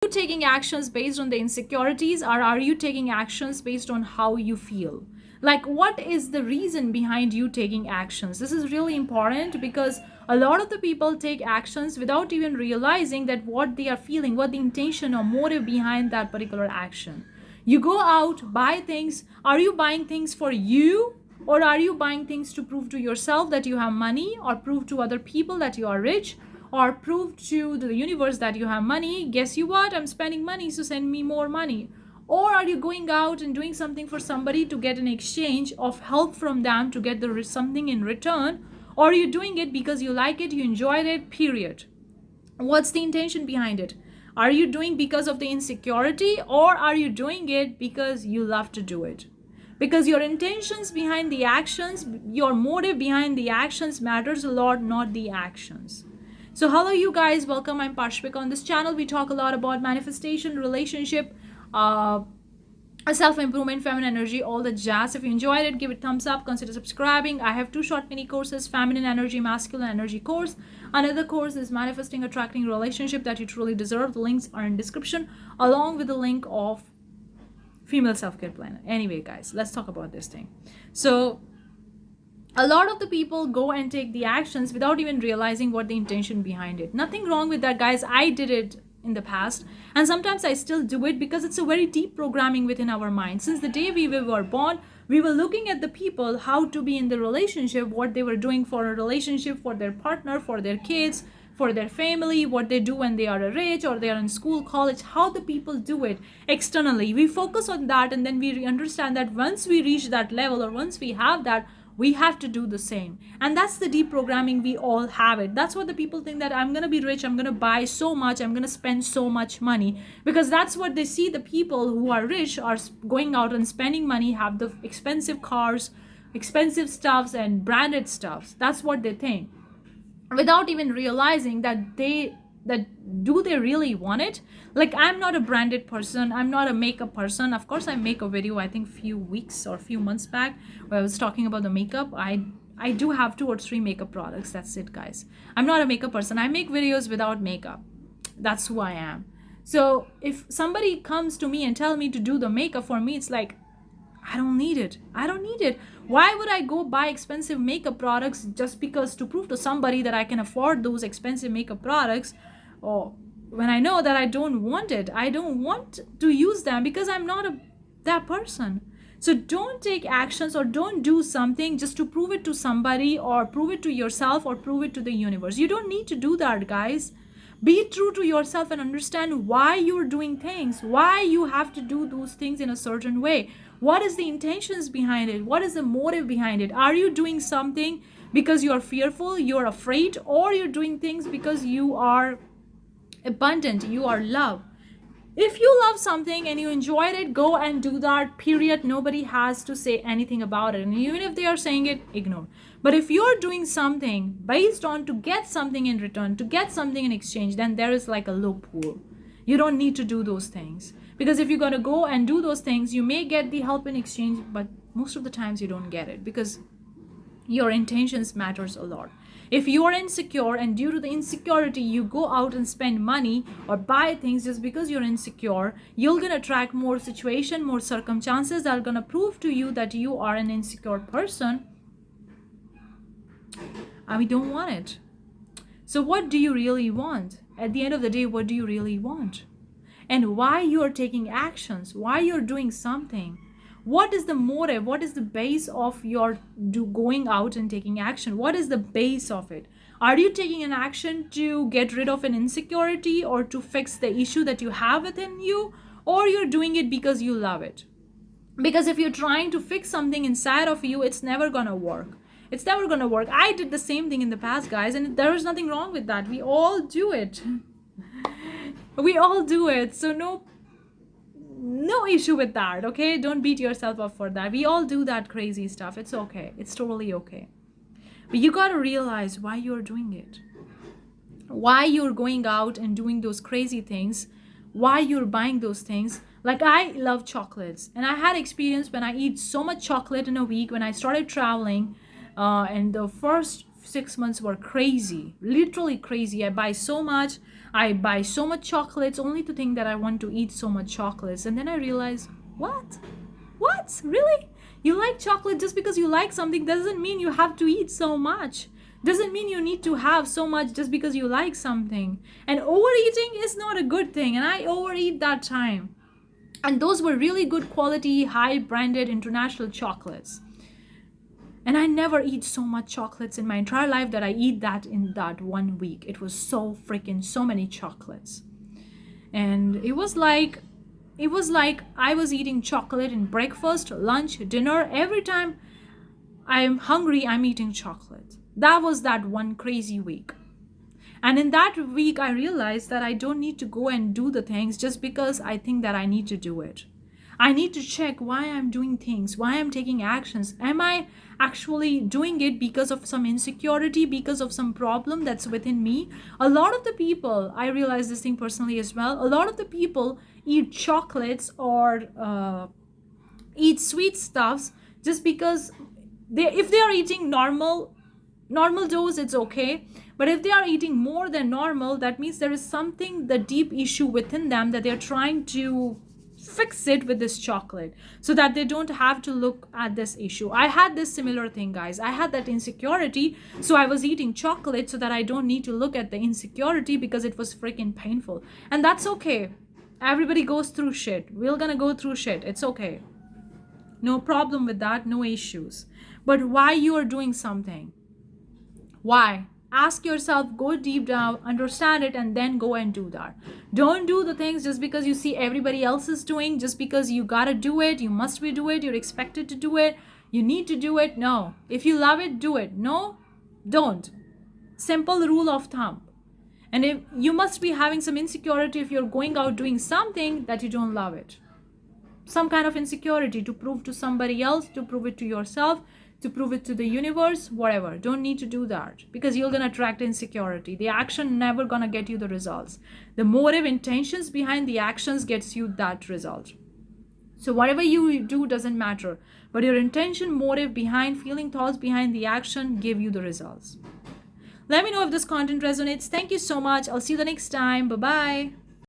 you taking actions based on the insecurities, or are you taking actions based on how you feel? Like, what is the reason behind you taking actions? This is really important because a lot of the people take actions without even realizing that what they are feeling, what the intention or motive behind that particular action. You go out, buy things. Are you buying things for you, or are you buying things to prove to yourself that you have money, or prove to other people that you are rich, or prove to the universe that you have money? Guess you what? I'm spending money, so send me more money. Or are you going out and doing something for somebody to get an exchange of help from them to get something in return? Or are you doing it because you like it, you enjoyed it, period? What's the intention behind it? Are you doing because of the insecurity, or are you doing it because you love to do it? Because your intentions behind the actions, your motive behind the actions matters a lot, not the actions. So hello you guys, welcome. I'm Parshvika. On this channel we talk a lot about manifestation, relationship, uh, self-improvement, feminine energy, all the jazz. If you enjoyed it, give it thumbs up, consider subscribing. I have two short mini courses: feminine energy, masculine energy course. Another course is manifesting, attracting relationship that you truly deserve. The links are in description, along with the link of female self-care plan. Anyway guys, let's talk about this thing. So a lot of the people go and take the actions without even realizing what the intention behind it. Nothing wrong with that, guys. I did it in the past, and sometimes I still do it because it's a very deep programming within our mind. Since the day we were born, we were looking at the people, how to be in the relationship, what they were doing for a relationship, for their partner, for their kids, for their family, what they do when they are rich or they are in school, college, how the people do it externally. We focus on that, and then we understand that once we reach that level, or once we have that, we have to do the same. And that's the deprogramming. We all have it. That's what the people think, that I'm going to be rich, I'm going to buy so much, I'm going to spend so much money, because that's what they see. The people who are rich are going out and spending money, have the expensive cars, expensive stuffs and branded stuffs. That's what they think, without even realizing that do they really want it? Like, I'm not a branded person, I'm not a makeup person. Of course I make a video, I think few weeks or few months back, where I was talking about the makeup. I do have 2 or 3 makeup products. That's it, guys. I'm not a makeup person. I make videos without makeup. That's who I am. So if somebody comes to me and tell me to do the makeup for me, it's like, I don't need it. I don't need it. Why would I go buy expensive makeup products just because to prove to somebody that I can afford those expensive makeup products? Or when I know that I don't want it, I don't want to use them because I'm not that person. So don't take actions, or don't do something just to prove it to somebody, or prove it to yourself, or prove it to the universe. You don't need to do that, guys. Be true to yourself and understand why you're doing things, why you have to do those things in a certain way. What is the intentions behind it? What is the motive behind it? Are you doing something because you're fearful, you're afraid, or you're doing things because you are abundant, you are love? If you love something and you enjoyed it, go and do that, period. Nobody has to say anything about it. And even if they are saying it, ignore. But if you're doing something based on to get something in return, to get something in exchange, then there is like a loophole. You don't need to do those things. Because if you're going to go and do those things, you may get the help in exchange, but most of the times you don't get it, because your intentions matters a lot. If you are insecure, and due to the insecurity you go out and spend money or buy things just because you're insecure, you're going to attract more situation, more circumstances that are going to prove to you that you are an insecure person, and we don't want it. So what do you really want? At the end of the day, what do you really want? And why you are taking actions, why you're doing something? What is the motive? What is the base of your going out and taking action? What is the base of it? Are you taking an action to get rid of an insecurity, or to fix the issue that you have within you? Or you're doing it because you love it? Because if you're trying to fix something inside of you, it's never gonna work. It's never gonna work. I did the same thing in the past, guys, and there is nothing wrong with that. We all do it. We all do it. So no issue with that, okay? Don't beat yourself up for that. We all do that crazy stuff. It's okay. It's totally okay. But you got to realize why you're doing it. Why you're going out and doing those crazy things. Why you're buying those things. Like, I love chocolates. And I had experience when I eat so much chocolate in a week when I started traveling. And the first 6 months were crazy, literally crazy. I buy so much chocolates only to think that I want to eat so much chocolates. And then I realized, what? Really? You like chocolate? Just because you like something doesn't mean you have to eat so much. Doesn't mean you need to have so much just because you like something. And overeating is not a good thing. And I overeat that time. And those were really good quality, high branded international chocolates. And I never eat so much chocolates in my entire life that I eat that in that 1 week. It was so freaking so many chocolates. And it was like I was eating chocolate in breakfast, lunch, dinner. Every time I'm hungry, I'm eating chocolate. That was that one crazy week. And in that week, I realized that I don't need to go and do the things just because I think that I need to do it. I need to check why I'm doing things, why I'm taking actions. Am I actually doing it because of some insecurity, because of some problem that's within me? A lot of the people, I realize this thing personally as well, a lot of the people eat chocolates or eat sweet stuffs just because if they are eating normal dose, it's okay. But if they are eating more than normal, that means there is something, the deep issue within them, that they're trying to fix it with this chocolate so that they don't have to look at this issue. I had this similar thing, guys. I had that insecurity, so I was eating chocolate so that I don't need to look at the insecurity because it was freaking painful. And that's okay. Everybody goes through shit. We're gonna go through shit. It's okay. No problem with that, no issues. But why you are doing something? Why? Ask yourself, go deep down, understand it, and then go and do that. Don't do the things just because you see everybody else is doing, just because you gotta do it, you must be do it, you're expected to do it, you need to do it. No. If you love it, do it. No, don't. Simple rule of thumb. And if you must be having some insecurity if you're going out doing something that you don't love it. Some kind of insecurity to prove to somebody else, to prove it to yourself, to prove it to the universe, whatever. Don't need to do that because you're going to attract insecurity. The action never going to get you the results. The motive, intentions behind the actions gets you that result. So whatever you do doesn't matter, but your intention, motive behind, feeling, thoughts behind the action give you the results. Let me know if this content resonates. Thank you so much. I'll see you the next time. Bye bye.